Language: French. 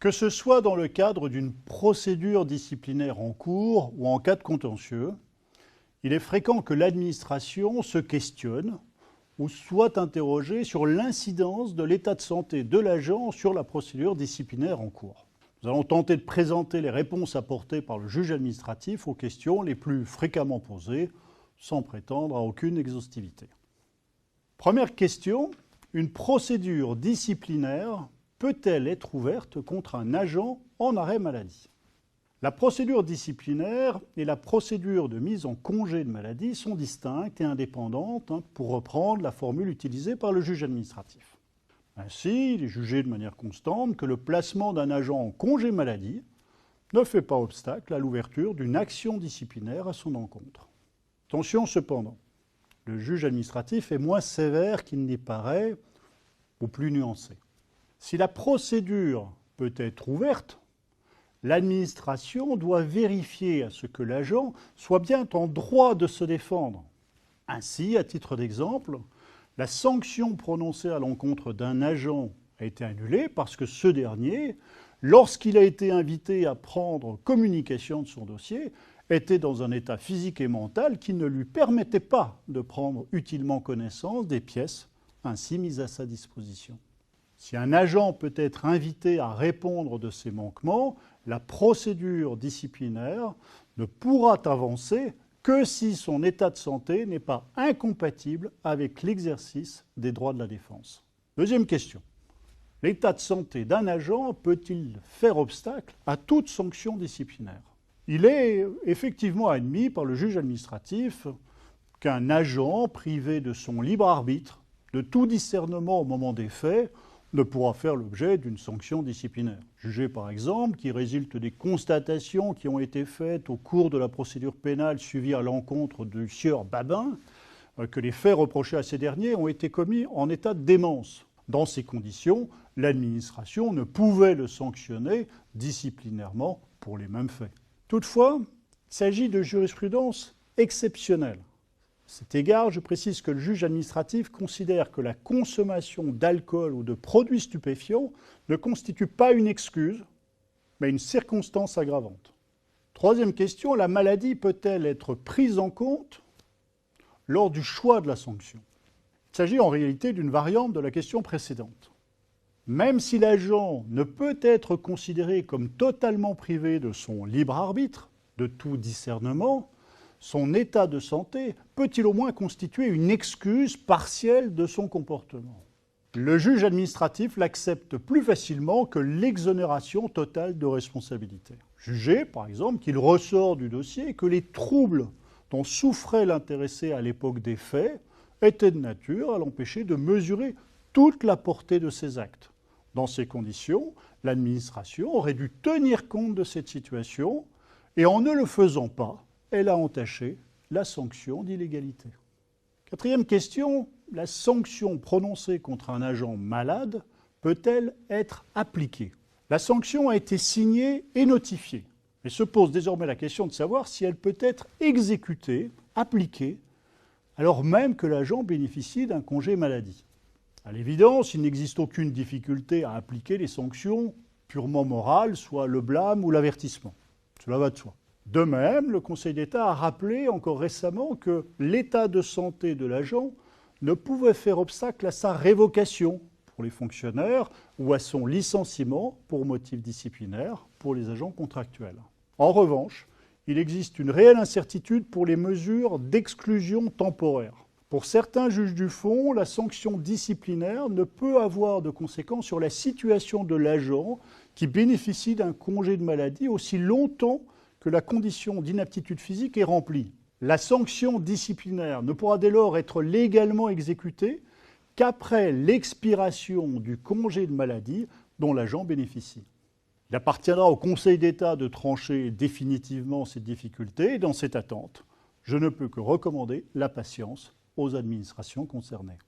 Que ce soit dans le cadre d'une procédure disciplinaire en cours ou en cas de contentieux, il est fréquent que l'administration se questionne ou soit interrogée sur l'incidence de l'état de santé de l'agent sur la procédure disciplinaire en cours. Nous allons tenter de présenter les réponses apportées par le juge administratif aux questions les plus fréquemment posées, sans prétendre à aucune exhaustivité. Première question, une procédure disciplinaire peut-elle être ouverte contre un agent en arrêt maladie? La procédure disciplinaire et la procédure de mise en congé de maladie sont distinctes et indépendantes, pour reprendre la formule utilisée par le juge administratif. Ainsi, il est jugé de manière constante que le placement d'un agent en congé maladie ne fait pas obstacle à l'ouverture d'une action disciplinaire à son encontre. Attention cependant, le juge administratif est moins sévère qu'il n'y paraît ou plus nuancé. Si la procédure peut être ouverte, l'administration doit vérifier à ce que l'agent soit bien en droit de se défendre. Ainsi, à titre d'exemple, la sanction prononcée à l'encontre d'un agent a été annulée parce que ce dernier, lorsqu'il a été invité à prendre communication de son dossier, était dans un état physique et mental qui ne lui permettait pas de prendre utilement connaissance des pièces ainsi mises à sa disposition. Si un agent peut être invité à répondre de ses manquements, la procédure disciplinaire ne pourra avancer que si son état de santé n'est pas incompatible avec l'exercice des droits de la défense. Deuxième question. L'état de santé d'un agent peut-il faire obstacle à toute sanction disciplinaire? Il est effectivement admis par le juge administratif qu'un agent privé de son libre arbitre, de tout discernement au moment des faits, ne pourra faire l'objet d'une sanction disciplinaire. Jugé par exemple qui résulte des constatations qui ont été faites au cours de la procédure pénale suivie à l'encontre du sieur Babin, que les faits reprochés à ces derniers ont été commis en état de démence. Dans ces conditions, l'administration ne pouvait le sanctionner disciplinairement pour les mêmes faits. Toutefois, il s'agit de jurisprudence exceptionnelle. À cet égard, je précise que le juge administratif considère que la consommation d'alcool ou de produits stupéfiants ne constitue pas une excuse, mais une circonstance aggravante. Troisième question, la maladie peut-elle être prise en compte lors du choix de la sanction? Il s'agit en réalité d'une variante de la question précédente. Même si l'agent ne peut être considéré comme totalement privé de son libre arbitre, de tout discernement, son état de santé peut-il au moins constituer une excuse partielle de son comportement? Le juge administratif l'accepte plus facilement que l'exonération totale de responsabilité. Jugé, par exemple, qu'il ressort du dossier que les troubles dont souffrait l'intéressé à l'époque des faits étaient de nature à l'empêcher de mesurer toute la portée de ses actes. Dans ces conditions, l'administration aurait dû tenir compte de cette situation et en ne le faisant pas, elle a entaché la sanction d'illégalité. Quatrième question, la sanction prononcée contre un agent malade peut-elle être appliquée? La sanction a été signée et notifiée, mais se pose désormais la question de savoir si elle peut être exécutée, appliquée, alors même que l'agent bénéficie d'un congé maladie. À l'évidence, il n'existe aucune difficulté à appliquer les sanctions purement morales, soit le blâme ou l'avertissement. Cela va de soi. De même, le Conseil d'État a rappelé encore récemment que l'état de santé de l'agent ne pouvait faire obstacle à sa révocation pour les fonctionnaires ou à son licenciement pour motif disciplinaire pour les agents contractuels. En revanche, il existe une réelle incertitude pour les mesures d'exclusion temporaire. Pour certains juges du fond, la sanction disciplinaire ne peut avoir de conséquences sur la situation de l'agent qui bénéficie d'un congé de maladie aussi longtemps que la condition d'inaptitude physique est remplie. La sanction disciplinaire ne pourra dès lors être légalement exécutée qu'après l'expiration du congé de maladie dont l'agent bénéficie. Il appartiendra au Conseil d'État de trancher définitivement cette difficulté et dans cette attente, je ne peux que recommander la patience aux administrations concernées.